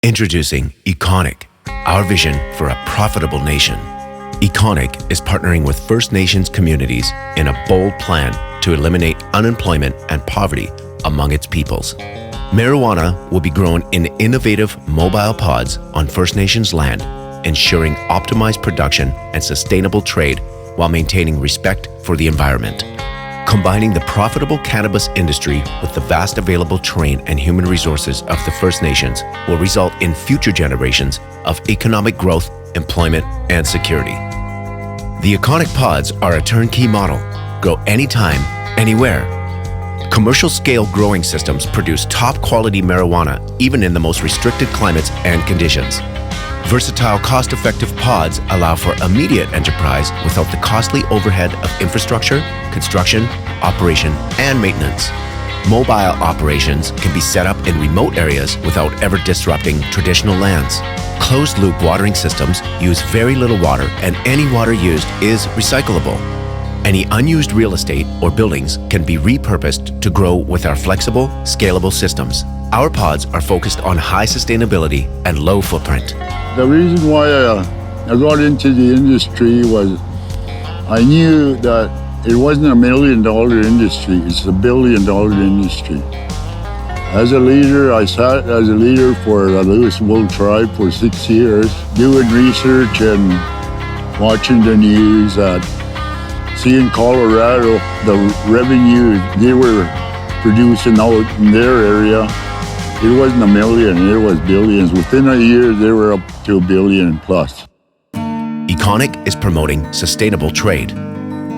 Introducing Econic, our vision for a profitable nation. Econic is partnering with First Nations communities in a bold plan to eliminate unemployment and poverty among its peoples. Marijuana will be grown in innovative mobile pods on First Nations land, ensuring optimized production and sustainable trade while maintaining respect for the environment. Combining the profitable cannabis industry with the vast available terrain and human resources of the First Nations will result in future generations of economic growth, employment, and security. The Econic pods are a turnkey model. Grow anytime, anywhere. Commercial scale growing systems produce top quality marijuana even in the most restricted climates and conditions. Versatile, cost-effective pods allow for immediate enterprise without the costly overhead of infrastructure, construction, operation, and maintenance. Mobile operations can be set up in remote areas without ever disrupting traditional lands. Closed-loop watering systems use very little water, and any water used is recyclable. Any unused real estate or buildings can be repurposed to grow with our flexible, scalable systems. Our pods are focused on high sustainability and low footprint. The reason why I got into the industry was I knew that it wasn't $1 million industry, it's $1 billion industry. As a leader, I sat as a leader for the Lewis Wolf Tribe for 6 years, doing research and watching the news, seeing Colorado, the revenue they were producing out in their area. It wasn't $1 million, it was billions. Within a year, they were up to $1 billion plus. Econic is promoting sustainable trade.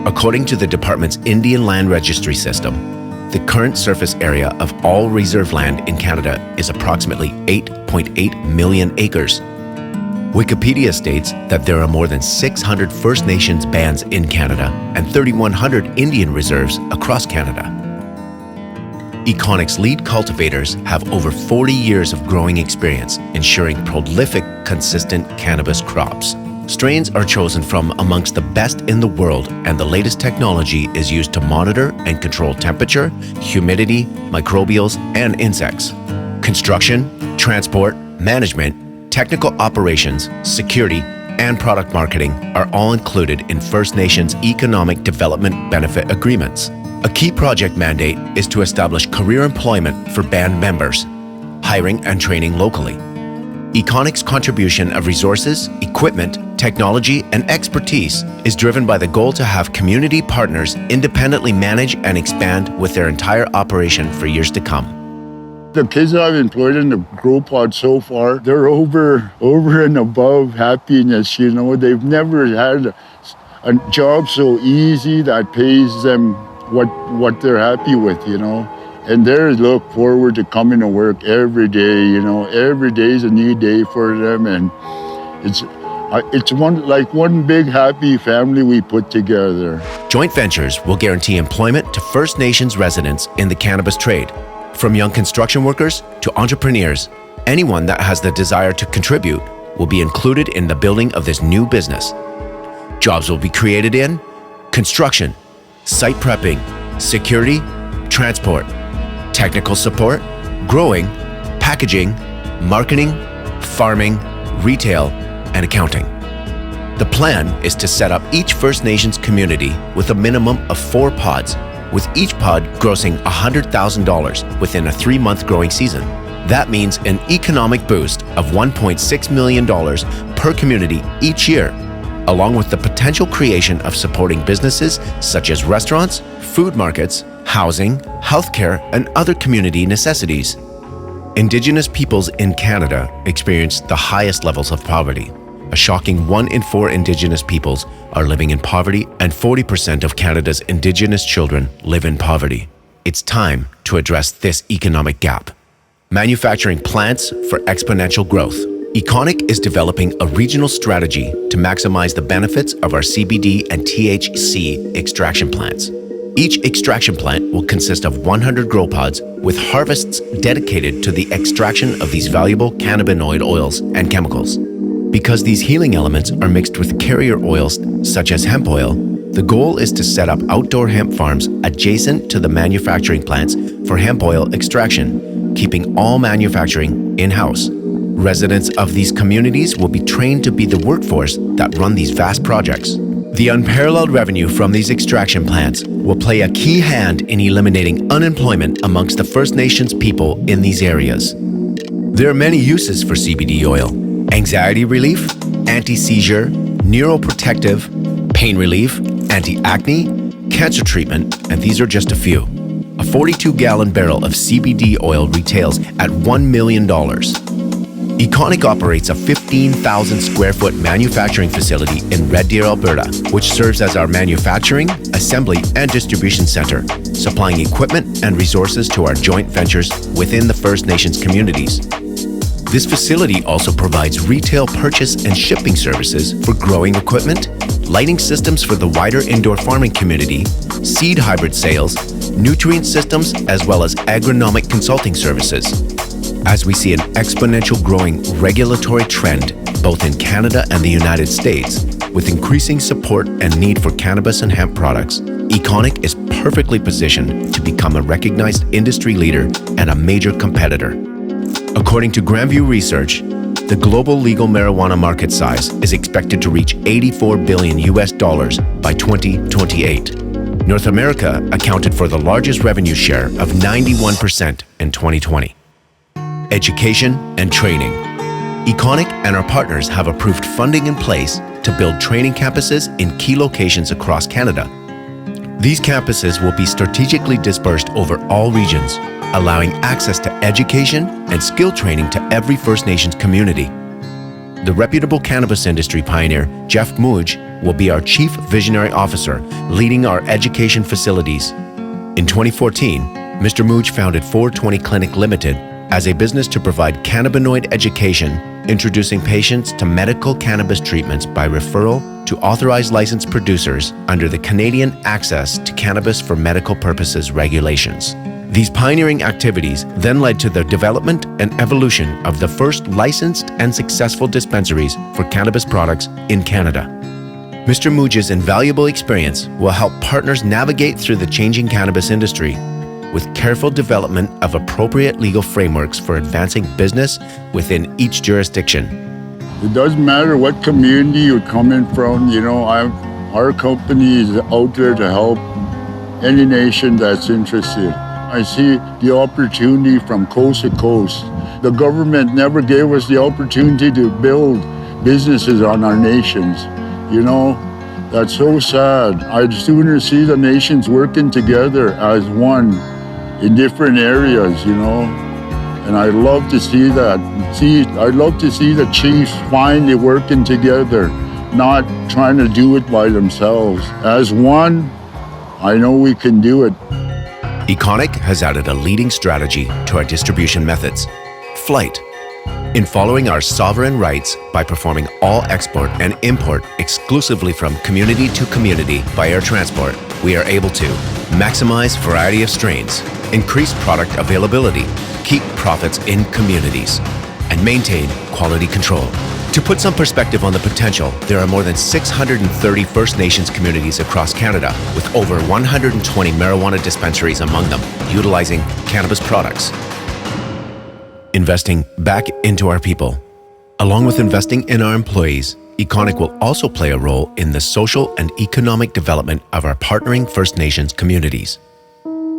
According to the department's Indian Land Registry system, the current surface area of all reserve land in Canada is approximately 8.8 million acres. Wikipedia states that there are more than 600 First Nations bands in Canada and 3,100 Indian reserves across Canada. Econic's lead cultivators have over 40 years of growing experience, ensuring prolific, consistent cannabis crops. Strains are chosen from amongst the best in the world, and the latest technology is used to monitor and control temperature, humidity, microbials, and insects. Construction, transport, management, technical operations, security, and product marketing are all included in First Nations Economic Development Benefit Agreements. A key project mandate is to establish career employment for band members, hiring and training locally. Econic's contribution of resources, equipment, technology, and expertise is driven by the goal to have community partners independently manage and expand with their entire operation for years to come. The kids I've employed in the grow pod so far, they're over and above happiness, you know. They've never had a job so easy that pays them what they're happy with, you know. And they look forward to coming to work every day, you know. Every day is a new day for them, and it's one big happy family we put together. Joint ventures will guarantee employment to First Nations residents in the cannabis trade. From young construction workers to entrepreneurs, anyone that has the desire to contribute will be included in the building of this new business. Jobs will be created in construction, site prepping, security, transport, technical support, growing, packaging, marketing, farming, retail, and accounting. The plan is to set up each First Nations community with a minimum of 4 pods, with each pod grossing $100,000 within a 3-month growing season. That means an economic boost of $1.6 million per community each year, along with the potential creation of supporting businesses such as restaurants, food markets, housing, healthcare, and other community necessities. Indigenous peoples in Canada experience the highest levels of poverty. A shocking 1 in 4 Indigenous peoples are living in poverty, and 40% of Canada's Indigenous children live in poverty. It's time to address this economic gap. Manufacturing plants for exponential growth. Econic is developing a regional strategy to maximize the benefits of our CBD and THC extraction plants. Each extraction plant will consist of 100 grow pods with harvests dedicated to the extraction of these valuable cannabinoid oils and chemicals. Because these healing elements are mixed with carrier oils such as hemp oil, the goal is to set up outdoor hemp farms adjacent to the manufacturing plants for hemp oil extraction, keeping all manufacturing in-house. Residents of these communities will be trained to be the workforce that run these vast projects. The unparalleled revenue from these extraction plants will play a key hand in eliminating unemployment amongst the First Nations people in these areas. There are many uses for CBD oil: anxiety relief, anti-seizure, neuroprotective, pain relief, anti-acne, cancer treatment, and these are just a few. A 42-gallon barrel of CBD oil retails at $1 million. Econic operates a 15,000 square foot manufacturing facility in Red Deer, Alberta, which serves as our manufacturing, assembly, and distribution center, supplying equipment and resources to our joint ventures within the First Nations communities. This facility also provides retail purchase and shipping services for growing equipment, lighting systems for the wider indoor farming community, seed hybrid sales, nutrient systems, as well as agronomic consulting services. As we see an exponential growing regulatory trend both in Canada and the United States, with increasing support and need for cannabis and hemp products, Econic is perfectly positioned to become a recognized industry leader and a major competitor. According to Grandview Research, the global legal marijuana market size is expected to reach $84 billion by 2028. North America accounted for the largest revenue share of 91% in 2020. Education and training. Econic and our partners have approved funding in place to build training campuses in key locations across Canada. These campuses will be strategically dispersed over all regions, allowing access to education and skill training to every First Nations community. The reputable cannabis industry pioneer, Jeff Mooj, will be our Chief Visionary Officer, leading our education facilities. In 2014, Mr. Mooj founded 420 Clinic Limited as a business to provide cannabinoid education, introducing patients to medical cannabis treatments by referral to authorized licensed producers under the Canadian Access to Cannabis for Medical Purposes regulations. These pioneering activities then led to the development and evolution of the first licensed and successful dispensaries for cannabis products in Canada. Mr. Mooj's invaluable experience will help partners navigate through the changing cannabis industry with careful development of appropriate legal frameworks for advancing business within each jurisdiction. It doesn't matter what community you're coming from, our company is out there to help any nation that's interested. I see the opportunity from coast to coast. The government never gave us the opportunity to build businesses on our nations. That's so sad. I'd sooner see the nations working together as one in different areas, and I'd love to see that. I'd love to see the chiefs finally working together, not trying to do it by themselves. As one, I know we can do it. Econic has added a leading strategy to our distribution methods: flight. In following our sovereign rights by performing all export and import exclusively from community to community by air transport, we are able to maximize variety of strains, increase product availability, keep profits in communities, and maintain quality control. To put some perspective on the potential, there are more than 630 First Nations communities across Canada, with over 120 marijuana dispensaries among them, utilizing cannabis products. Investing back into our people. Along with investing in our employees, Econic will also play a role in the social and economic development of our partnering First Nations communities.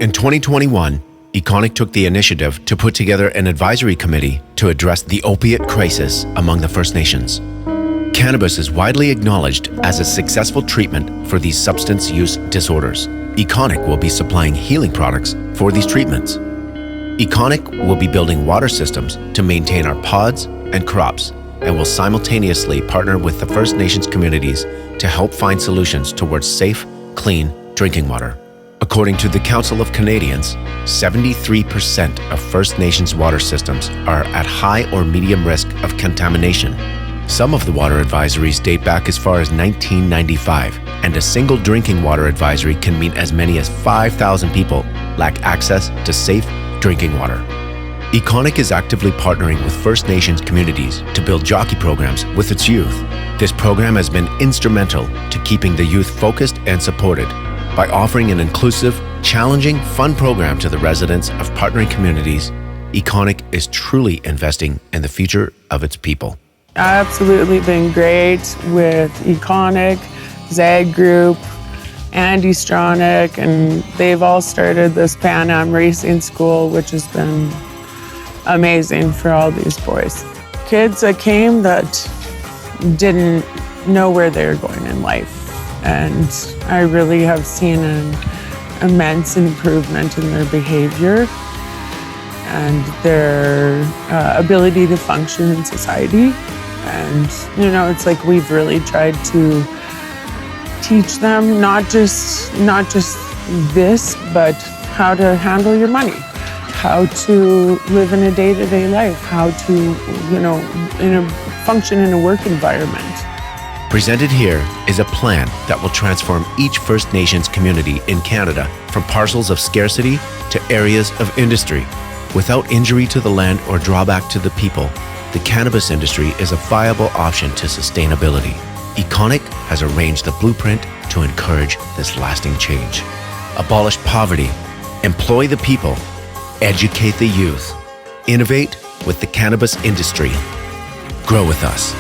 In 2021, Econic took the initiative to put together an advisory committee to address the opiate crisis among the First Nations. Cannabis is widely acknowledged as a successful treatment for these substance use disorders. Econic will be supplying healing products for these treatments. Econic will be building water systems to maintain our pods and crops, and will simultaneously partner with the First Nations communities to help find solutions towards safe, clean drinking water. According to the Council of Canadians, 73% of First Nations water systems are at high or medium risk of contamination. Some of the water advisories date back as far as 1995, and a single drinking water advisory can mean as many as 5,000 people lack access to safe drinking water. Econic is actively partnering with First Nations communities to build jockey programs with its youth. This program has been instrumental to keeping the youth focused and supported. By offering an inclusive, challenging, fun program to the residents of partnering communities, Econic is truly investing in the future of its people. Absolutely been great with Econic, Zag Group, and Econic, and they've all started this Pan Am Racing School, which has been amazing for all these boys. Kids that came that didn't know where they were going in life, and I really have seen an immense improvement in their behavior and their ability to function in society. And it's like we've really tried to teach them not just this, but how to handle your money, how to live in a day-to-day life, how to function in a work environment. Presented here is a plan that will transform each First Nations community in Canada from parcels of scarcity to areas of industry. Without injury to the land or drawback to the people, the cannabis industry is a viable option to sustainability. Econic has arranged the blueprint to encourage this lasting change. Abolish poverty, employ the people, educate the youth, innovate with the cannabis industry. Grow with us.